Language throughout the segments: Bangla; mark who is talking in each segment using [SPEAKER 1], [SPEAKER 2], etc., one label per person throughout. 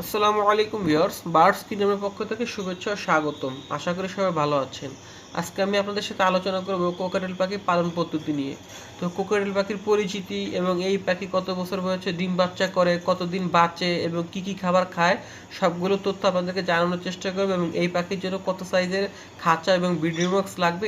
[SPEAKER 1] আসসালামু আলাইকুম ভিউয়ার্স, বার্ডস কিংডমের পক্ষ থেকে শুভেচ্ছা ও স্বাগতম। আশা করি সবাই ভালো আছেন। আজকে আমি আপনাদের সাথে আলোচনা করব কোকাটেল পাখি পালন পদ্ধতি নিয়ে। তো কোকাটেল পাখির পরিচিতি এবং এই পাখি কত বছর বয়সে ডিম বাচ্চা করে, কতদিন বাঁচে এবং কি কি খাবার খায়, সবগুলো তথ্য আপনাদেরকে জানানোর চেষ্টা করব এবং এই পাখির জন্য কত সাইজের খাঁচা এবং ব্রিডিং বক্স লাগবে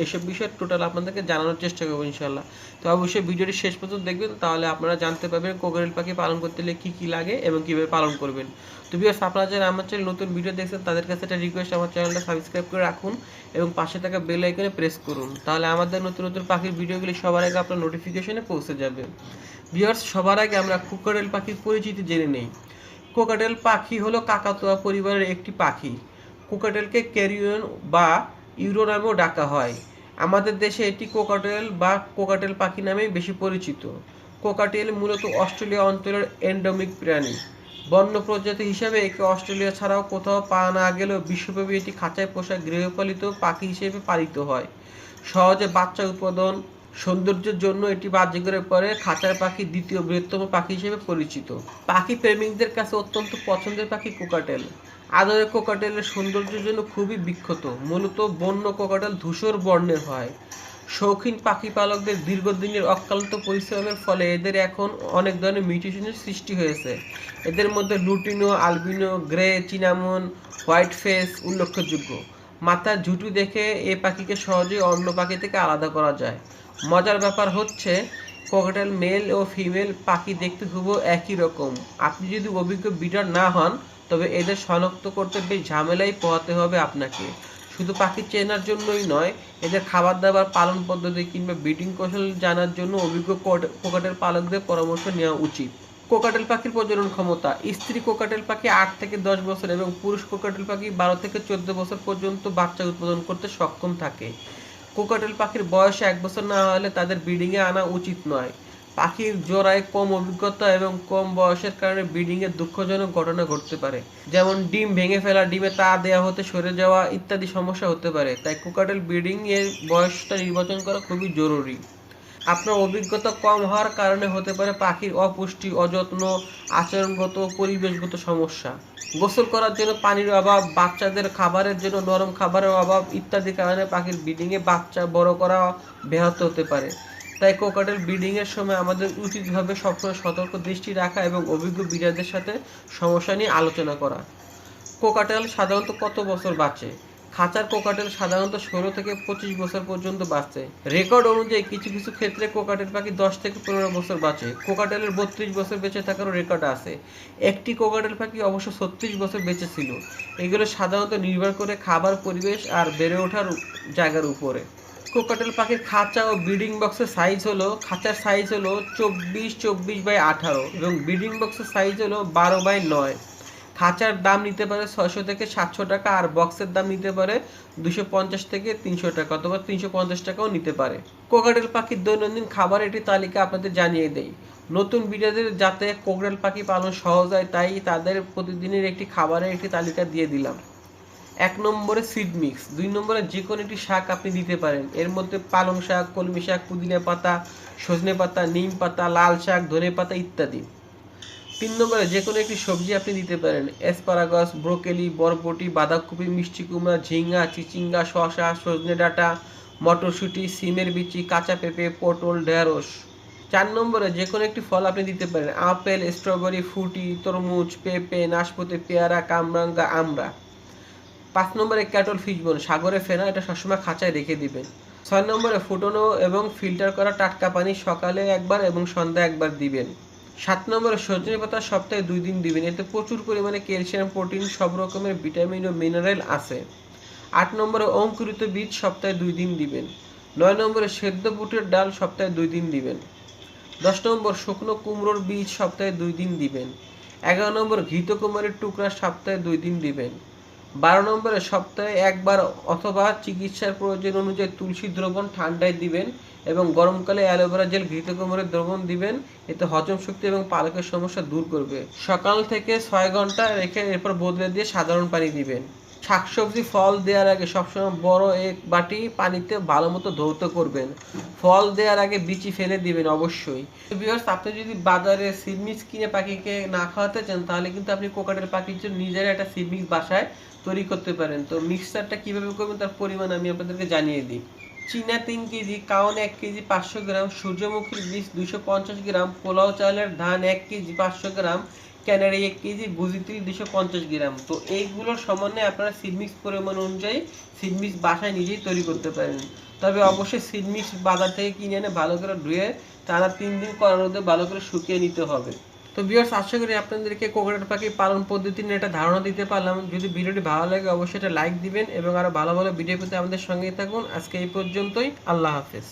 [SPEAKER 1] এইসব বিষয়ে টোটাল আপনাদেরকে জানানোর চেষ্টা করবো ইনশাল্লাহ। তো অবশ্যই ভিডিওটি শেষ পর্যন্ত দেখবেন, তাহলে আপনারা জানতে পারবেন কোকাটেল পাখি পালন করতে হলে কী কী লাগে এবং কীভাবে পালন করবেন। তো ভিউয়ার্স, আপনারা যারা আমার চ্যানেল নতুন ভিডিও দেখছেন তাদের কাছে একটা রিকোয়েস্ট, আমার চ্যানেলটা সাবস্ক্রাইব করে রাখুন এবং পাশে থাকা বেল আইকনে প্রেস করুন, তাহলে আমাদের নতুন নতুন পাখির ভিডিওগুলি সবার আগে আপনার নোটিফিকেশনে পৌঁছে যাবে। ভিউয়ার্স, সবার আগে আমরা কোকাটেল পাখির পরিচিতি জেনে নেই। কোকাটেল পাখি হলো কাকাতুয়া পরিবারের একটি পাখি। কোকাটেলকে ক্যারিয়ন বা ইউরো নামেও ডাকা হয়। আমাদের দেশে এটি কোকাটেল বা কোকাটেল পাখি নামেই বেশি পরিচিত। কোকাটেল মূলত অস্ট্রেলিয়া অঞ্চলের এন্ডেমিক প্রাণী। বন্য প্রজাতি হিসেবে একে অস্ট্রেলিয়া ছাড়াও কোথাও পাওয়া না গেলেও বিশ্বব্যাপী এটি খাঁচায় পোষা গৃহপালিত পাখি হিসেবে পালিত হয়। সহজে বাচ্চা উৎপাদন, সৌন্দর্যের জন্য এটি বাজিগরের পরে খাঁচার পাখি দ্বিতীয় বৃহত্তম পাখি হিসেবে পরিচিত। পাখি প্রেমিকদের কাছে অত্যন্ত পছন্দের পাখি কোকাটেল। আদরের কোকাটেলের সৌন্দর্যের জন্য খুবই বিখ্যাত। মূলত বন্য কোকাটেল ধূসর বর্ণের হয়। শৌখিন পাখি পালকদের দীর্ঘদিনের অক্লান্ত পরিশ্রমের ফলে এদের এখন অনেক ধরনের মিউটেশনের সৃষ্টি হয়েছে। এদের মধ্যে lutino, albino, grey, cinnamon, white face উল্লেখযোগ্য। মাথার ঝুঁটি দেখে এ পাখিকে সহজেই অন্য পাখি থেকে আলাদা করা যায়। মজার ব্যাপার হচ্ছে, কোকাটেল মেল ও ফিমেল পাখি দেখতে হুবহু একই রকম। আপনি যদি অভিজ্ঞ ব্রিডার না হন, তবে এদের শনাক্ত করতে বেশ ঝামেলাই পোহাতে হবে আপনাকে। শুধু পাখি চেনার জন্যই নয়, এদের খাবার দাবার, পালন পদ্ধতি কিংবা ব্রিডিং কৌশল জানার জন্য অভিজ্ঞ কোকাটেল পালকদের পরামর্শ নেওয়া উচিত। কোকাটেল পাখির প্রজনন ক্ষমতা। স্ত্রী কোকাটেল পাখি 8 থেকে 10 বছর এবং পুরুষ কোকাটেল পাখি 12 থেকে 14 বছর পর্যন্ত বাচ্চা উৎপাদন করতে সক্ষম থাকে। কোকাটেল পাখির বয়স 1 বছর না হলে তাদের ব্রিডিংয়ে আনা উচিত নয়। পাখির জোড়ায় কম অভিজ্ঞতা এবং কম বয়সের কারণে ব্রিডিংয়ে দুঃখজনক ঘটনা ঘটতে পারে, যেমন ডিম ভেঙে ফেলা, ডিমে তা দেওয়া হতে সরে যাওয়া ইত্যাদি সমস্যা হতে পারে। তাই কোকাটেল ব্রিডিং এর বয়সটা নির্বাচন করা খুবই জরুরি। আপনার অভিজ্ঞতা কম হওয়ার কারণে হতে পারে পাখির অপুষ্টি, অযত্ন, আচরণগত, পরিবেশগত সমস্যা। গোসল করার জন্য পানির অভাব, বাচ্চাদের খাবারের জন্য নরম খাবারের অভাব ইত্যাদি কারণে পাখির ব্রিডিংয়ে বাচ্চা বড় করা ব্যাহত হতে পারে। তাই কোকাটেল ব্রিডিংয়ের সময় আমাদের উচিতভাবে সবসময় সতর্ক দৃষ্টি রাখা এবং অভিজ্ঞ ব্রিডারদের সাথে সমস্যা নিয়ে আলোচনা করা। কোকাটেল সাধারণত কত বছর বাঁচে? খাঁচার কোকাটেল সাধারণত 16 থেকে 25 বছর পর্যন্ত বাঁচে। রেকর্ড অনুযায়ী কিছু কিছু ক্ষেত্রে কোকাটেল পাখি 10 থেকে 15 বছর বাঁচে। কোকাটেলের 32 বছর বেঁচে থাকারও রেকর্ড আছে। একটি কোকাটেল পাখি অবশ্য 36 বছর বেঁচে ছিল। এগুলো সাধারণত নির্ভর করে খাবার, পরিবেশ আর বেড়ে ওঠার জায়গার উপরে। কোকাটেল পাখির খাঁচা ও ব্রিডিং বক্সের সাইজ হলো, খাঁচার সাইজ হলো 24x18 এবং ব্রিডিং বক্সের সাইজ হলো 12x9। খাঁচার দাম নিতে পারে 600 থেকে 700 টাকা আর বক্সের দাম নিতে পারে 250 থেকে 300 টাকা অথবা 350 টাকাও নিতে পারে। কোকাটেল পাখির দৈনন্দিন খাবার একটি তালিকা আপনাদের জানিয়ে দেই। নতুন বিড়ালদের যাতে কোকাটেল পাখি পালন সহজ হয়, তাই তাদের প্রতিদিনের একটি খাবারের একটি তালিকা দিয়ে দিলাম। 1 নম্বরে সিড মিক্স, 2 নম্বরে যে কোনো একটি শাক আপনি দিতে পারেন। এর মধ্যে পালং শাক, কলমি শাক, পুদিনা পাতা, সজনে পাতা, নিম পাতা, লাল শাক, ধনে পাতা ইত্যাদি। 3 নম্বরে যে কোনো একটি সবজি আপনি দিতে পারেন। অ্যাসপারাগাস, ব্রোকলি, বরবটি, বাঁধাকপি, মিষ্টি কুমড়া, ঝিঙ্গা, চিচিঙ্গা, শসা, সজনে ডাঁটা, মটরশুঁটি, সিমের বিচি, কাঁচা পেঁপে, পটল, ঢেঁড়স। 4 নম্বরে যে কোনো একটি ফল আপনি দিতে পারেন। আপেল, স্ট্রবেরি, ফ্রুটি, তরমুজ, পেঁপে, নাশপাতি, পেয়ারা, কামরাঙ্গা, আমড়া। 5 নম্বরে ক্যাটল ফিশ বোন, সাগরে ফেনা, এটা সবসময় খাঁচায় রেখে দিবেন। 6 নম্বরে ফুটানো এবং ফিল্টার করা টাটকা পানি সকালে একবার এবং সন্ধ্যায় একবার দিবেন। 7 নম্বরে সজনে পাতা সপ্তাহে 2 দিন দিবেন, এতে প্রচুর পরিমাণে ক্যালসিয়াম, প্রোটিন, সব রকমের ভিটামিন ও মিনারেল আছে। 8 নম্বরে অঙ্কুরিত বীজ সপ্তাহে 2 দিন দিবেন। 9 নম্বরে সেদ্ধ বুটের ডাল সপ্তাহে 2 দিন দিবেন। 10 নম্বর শুকনো কুমড়োর বীজ সপ্তাহে 2 দিন দিবেন। 11 নম্বর ঘৃত কুমারীর টুকরা সপ্তাহে 2 দিন দিবেন। 12 নম্বরে সপ্তাহে একবার অথবা চিকিৎসার প্রয়োজন অনুযায়ী তুলসী দ্রবণ ঠান্ডায় দিবেন এবং গরমকালে অ্যালোভেরা জেল, ঘৃতকুমারীর দ্রবণ দিবেন। এতে হজম শক্তি এবং পালকের সমস্যা দূর করবে। সকাল থেকে 6 ঘন্টা রেখে এরপর বদলে দিয়ে সাধারণ পানি দিবেন। শাকসবজি ফল দেওয়ার আগে সবসময় বড় এক বাটি পানিতে ভালো মতো ধৌত করবেন। ফল দেওয়ার আগে বিচি ফেলে দিবেন অবশ্যই। ভিউয়ার্স, আপনি যদি বাজারে সিড মিক্স কিনে পাখিকে না খাওয়াতে চান তাহলে কিন্তু আপনি কোকাটেল পাখির জন্য নিজেরা একটা সিড মিক্স বাসায় তৈরি করতে পারেন। তো মিক্সচারটা কিভাবে করবেন তার পরিমাণ আমি আপনাদেরকে জানিয়ে দিই। চীনা 3 কেজি, কাওন 1 কেজি 500 গ্রাম, সূর্যমুখীর বীজ 250 গ্রাম, পোলাও চালের ধান 1 কেজি 500 গ্রাম, ক্যানারি 1 কেজি, ভুজি তিল 250 গ্রাম। তো এইগুলোর সমন্বয়ে আপনারা সিড মিক্স পরিমাণ অনুযায়ী সিড মিক্স বাসায় নিজেই তৈরি করতে পারেন। তবে অবশ্যই সিড মিক্স বাজার থেকে কিনে এনে ভালো করে ধুয়ে টানা 3 দিন করার রোদে ভালো করে শুকিয়ে নিতে হবে। তো ভিউয়ার্স, আশা করি আপনাদেরকে কোকাটেল পাখি পালন পদ্ধতি নিয়ে একটা ধারণা দিতে পারলাম। যদি ভিডিওটি ভালো লাগে অবশ্যই একটা লাইক দিবেন এবং আরো ভালো ভালো ভিডিও পেতে আমাদের সঙ্গেই থাকুন। আজকে এই পর্যন্তই। আল্লাহ হাফেজ।